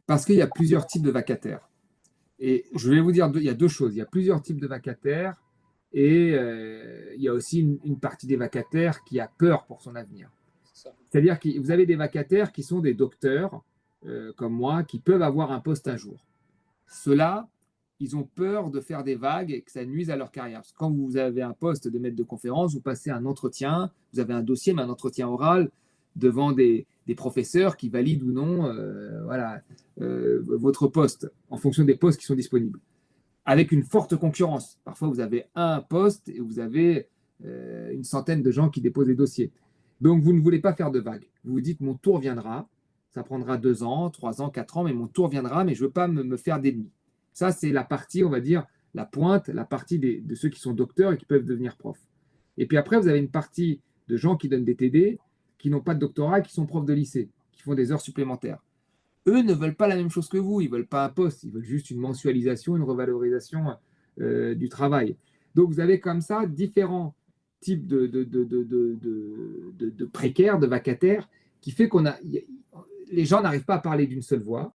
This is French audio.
Parce qu'il y a plusieurs types de vacataires. Et je vais vous dire, il y a deux choses. Il y a plusieurs types de vacataires et il y a aussi une partie des vacataires qui a peur pour son avenir. C'est ça. C'est-à-dire que vous avez des vacataires qui sont des docteurs, comme moi, qui peuvent avoir un poste un jour. Ceux-là, ils ont peur de faire des vagues et que ça nuise à leur carrière. Parce que quand vous avez un poste de maître de conférence, vous passez un entretien, vous avez un dossier, mais un entretien oral devant des professeurs qui valident ou non voilà, votre poste en fonction des postes qui sont disponibles. Avec une forte concurrence. Parfois, vous avez un poste et vous avez une centaine de gens qui déposent des dossiers. Donc, vous ne voulez pas faire de vagues. Vous vous dites, mon tour viendra. Ça prendra 2 ans, 3 ans, 4 ans, mais mon tour viendra, mais je ne veux pas me faire d'ennemis. Ça, c'est la partie, on va dire, la pointe, la partie de ceux qui sont docteurs et qui peuvent devenir profs. Et puis après, vous avez une partie de gens qui donnent des TD, qui n'ont pas de doctorat, qui sont profs de lycée, qui font des heures supplémentaires. Eux ne veulent pas la même chose que vous, ils ne veulent pas un poste, ils veulent juste une mensualisation, une revalorisation du travail. Donc vous avez comme ça différents types de précaires, de vacataires, qui fait les gens n'arrivent pas à parler d'une seule voix.